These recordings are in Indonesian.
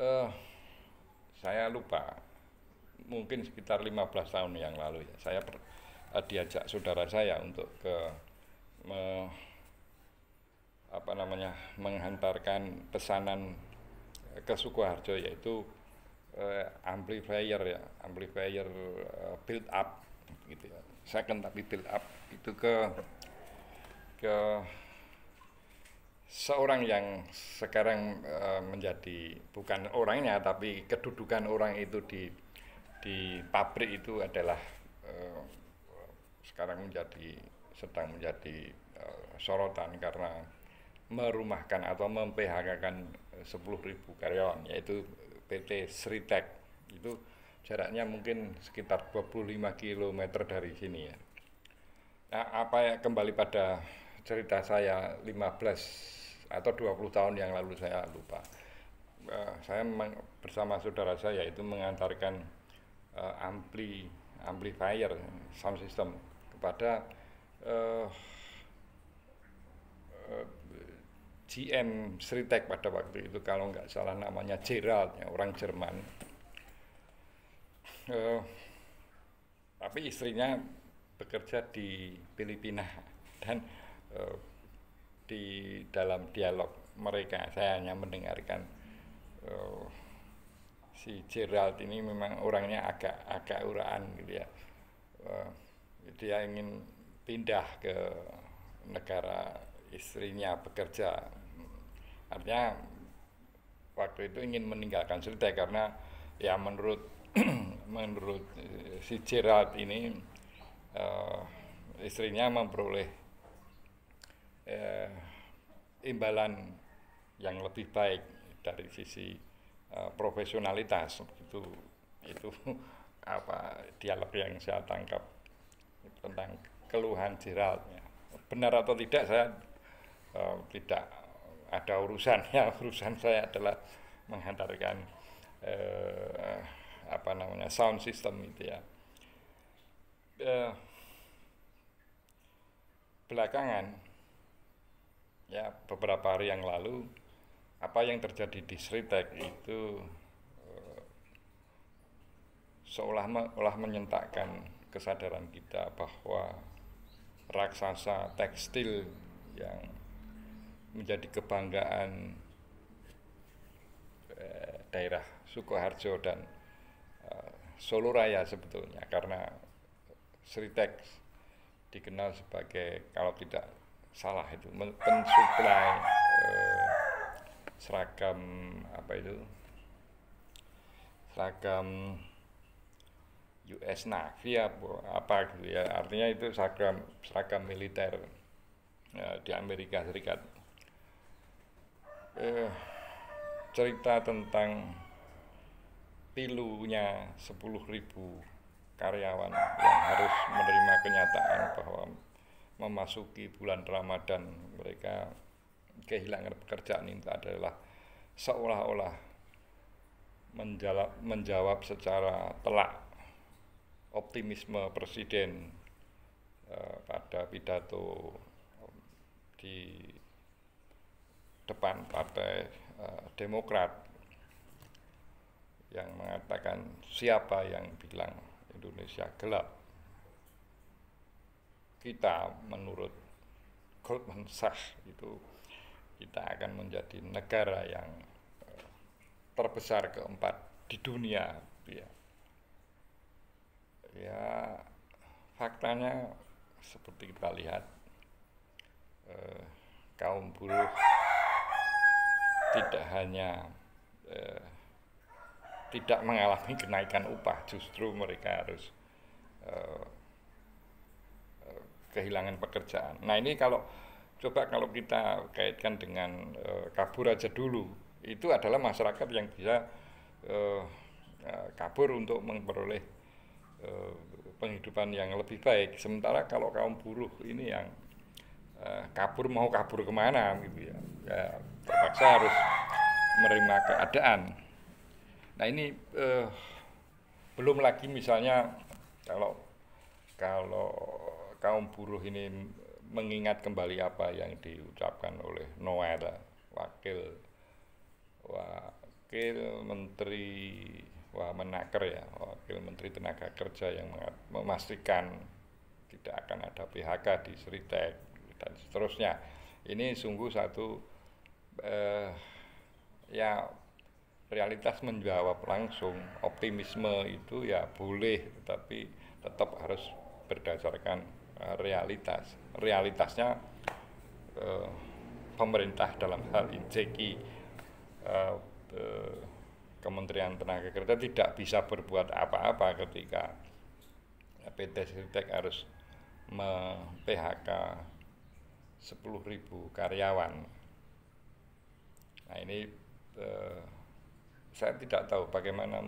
Eh, saya lupa, mungkin sekitar 15 tahun yang lalu ya. Diajak saudara saya untuk me- menghantarkan pesanan ke Sukoharjo, yaitu amplifier ya, amplifier build up gitu ya. Second tapi build up itu ke seorang yang sekarang menjadi, bukan orangnya tapi kedudukan orang itu di pabrik itu adalah eh, sekarang sedang menjadi sorotan karena merumahkan atau mem-PHK-kan 10.000 karyawan, yaitu PT Sritek. Itu jaraknya mungkin sekitar 25 kilometer dari sini ya. Nah, kembali pada cerita saya 15 atau 20 tahun yang lalu, saya lupa. Saya bersama saudara saya itu mengantarkan amplifier sound system kepada uh, GM Sritek pada waktu itu, kalau nggak salah namanya Gerald ya, orang Jerman. Uh, tapi istrinya bekerja di Filipina, dan uh, di dalam dialog mereka saya hanya mendengarkan uh, si Gerald ini memang orangnya agak uraan gitu ya. Uh, Dia ingin pindah ke negara istrinya bekerja, artinya waktu itu ingin meninggalkan Sritek karena ya menurut menurut si Gerald ini uh, istrinya memperoleh uh, imbalan yang lebih baik dari sisi profesionalitas. Itu dialog yang saya tangkap tentang keluhan Gerald ya. Benar atau tidak saya tidak ada urusan ya. Urusan saya adalah menghantarkan sound system itu ya. Belakangan ya, beberapa hari yang lalu, apa yang terjadi di Sritek itu seolah menyentakkan kesadaran kita bahwa raksasa tekstil yang menjadi kebanggaan daerah Sukoharjo dan Solo Raya sebetulnya, karena Sritek dikenal sebagai, kalau tidak salah itu, pensuplai seragam seragam US Navy apa gitu ya, artinya itu seragam militer di Amerika Serikat. Cerita tentang pilunya 10.000 karyawan yang harus menerima kenyataan bahwa memasuki bulan Ramadan mereka kehilangan pekerjaan, itu adalah seolah-olah menjawab secara telak optimisme Presiden pada pidato di depan Partai Demokrat yang mengatakan, siapa yang bilang Indonesia gelap? Kita menurut Goldman Sachs itu kita akan menjadi negara yang terbesar keempat di dunia ya. Ya, faktanya seperti kita lihat, kaum buruh tidak hanya tidak mengalami kenaikan upah, justru mereka harus kehilangan pekerjaan. Nah, ini kalau kita kaitkan dengan kabur aja dulu, itu adalah masyarakat yang bisa kabur untuk memperoleh penghidupan yang lebih baik. Sementara kalau kaum buruh ini yang mau kabur kemana gitu ya, terpaksa harus menerima keadaan. Nah, ini belum lagi misalnya kalau kaum buruh ini mengingat kembali apa yang diucapkan oleh Noel, wakil Wakil Menteri Wamenaker ya, Wakil Menteri Tenaga Kerja yang memastikan tidak akan ada PHK di Sritek dan seterusnya. Ini sungguh satu ya realitas menjawab langsung. Optimisme itu ya boleh, tetapi tetap harus berdasarkan realitas. Realitasnya pemerintah dalam hal ini Kementerian Tenaga Kerja tidak bisa berbuat apa-apa ketika PT Sritek harus PHK 10.000 karyawan. Nah ini saya tidak tahu bagaimana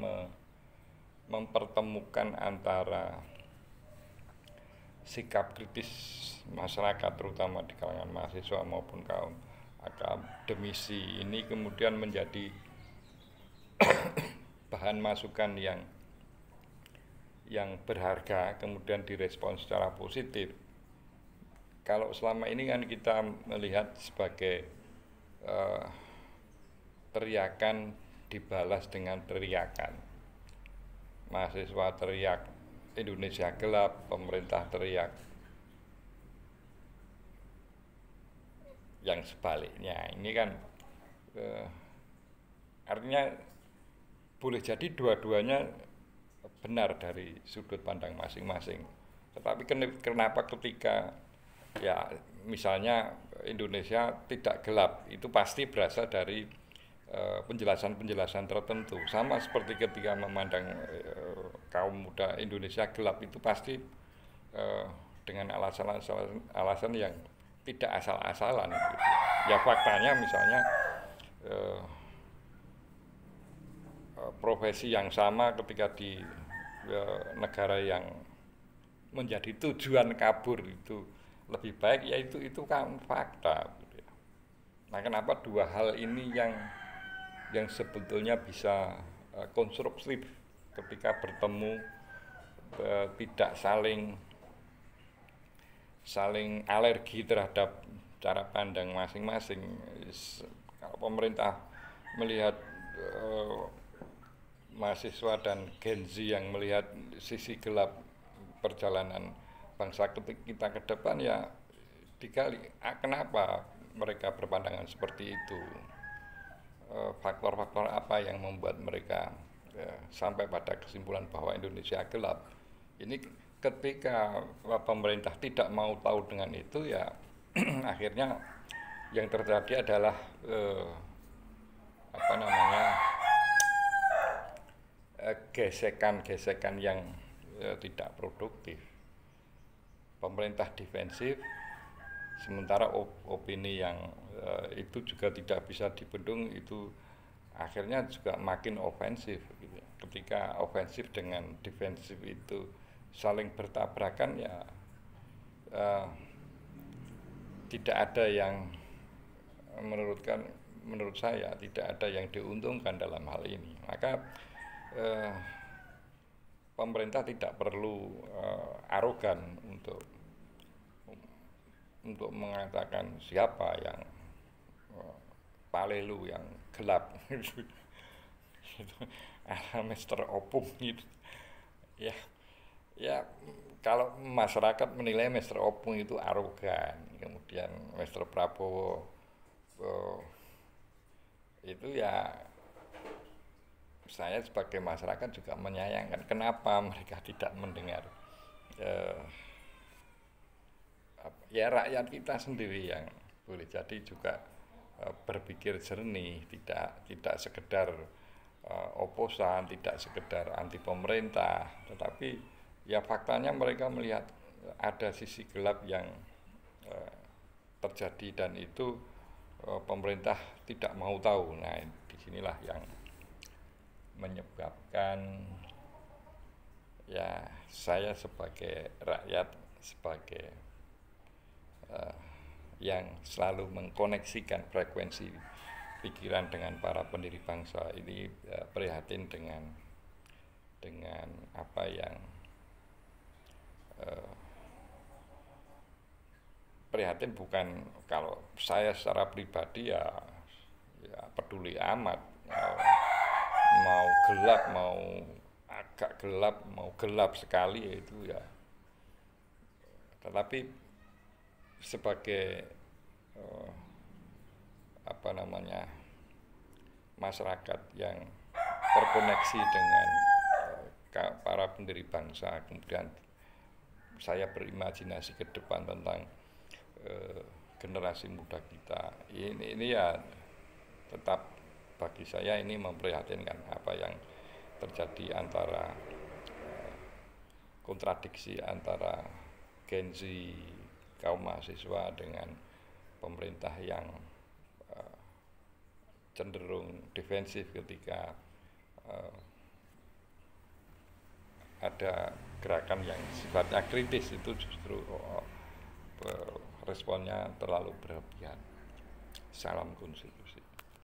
mempertemukan antara sikap kritis masyarakat terutama di kalangan mahasiswa maupun kaum akademisi ini kemudian menjadi bahan masukan yang berharga kemudian direspon secara positif. Kalau selama ini kan kita melihat sebagai teriakan dibalas dengan teriakan. Mahasiswa teriak Indonesia gelap, pemerintah teriak yang sebaliknya. Ini kan artinya boleh jadi dua-duanya benar dari sudut pandang masing-masing. Tetapi kenapa ketika ya misalnya Indonesia tidak gelap, itu pasti berasal dari penjelasan-penjelasan tertentu. Sama seperti ketika memandang kaum muda Indonesia gelap, itu pasti dengan alasan yang tidak asal-asalan gitu. Ya faktanya misalnya profesi yang sama ketika di negara yang menjadi tujuan kabur itu lebih baik, ya itu kan fakta gitu ya. Nah kenapa dua hal ini yang sebetulnya bisa konstruktif ketika bertemu, tidak saling alergi terhadap cara pandang masing-masing. Kalau pemerintah melihat mahasiswa dan Gen Z yang melihat sisi gelap perjalanan bangsa kita ke depan, ya digali kenapa mereka berpandangan seperti itu, faktor-faktor apa yang membuat mereka sampai pada kesimpulan bahwa Indonesia gelap. Ini ketika pemerintah tidak mau tahu dengan itu, ya akhirnya yang terjadi adalah gesekan-gesekan yang tidak produktif. Pemerintah defensif, sementara opini yang itu juga tidak bisa dibendung, itu akhirnya juga makin ofensif gitu. Ketika ofensif dengan defensif itu saling bertabrakan, ya tidak ada yang menurut saya tidak ada yang diuntungkan dalam hal ini. Maka pemerintah tidak perlu arogan untuk mengatakan siapa yang palelu yang gelap itu ala Mr. Opung gitu. Ya kalau masyarakat menilai Mr. Opung itu arogan, kemudian Mr. Prabowo itu ya saya sebagai masyarakat juga menyayangkan kenapa mereka tidak mendengar ya rakyat kita sendiri yang boleh jadi juga berpikir jernih, tidak sekedar oposan, tidak sekedar anti pemerintah, tetapi ya faktanya mereka melihat ada sisi gelap yang terjadi dan itu pemerintah tidak mau tahu. Nah, disinilah yang menyebabkan ya saya sebagai rakyat, sebagai yang selalu mengkoneksikan frekuensi pikiran dengan para pendiri bangsa ini prihatin dengan apa yang prihatin bukan kalau saya secara pribadi ya peduli amat mau gelap, mau agak gelap, mau gelap sekali ya itu ya. Tetapi sebagai eh, apa namanya masyarakat yang terkoneksi dengan para pendiri bangsa, kemudian saya berimajinasi ke depan tentang generasi muda kita. Ini ya tetap bagi saya ini memprihatinkan apa yang terjadi antara kontradiksi antara Gen Z, kaum mahasiswa dengan pemerintah yang cenderung defensif ketika ada gerakan yang sifatnya kritis itu justru responnya terlalu berlebihan. Salam konstitusi.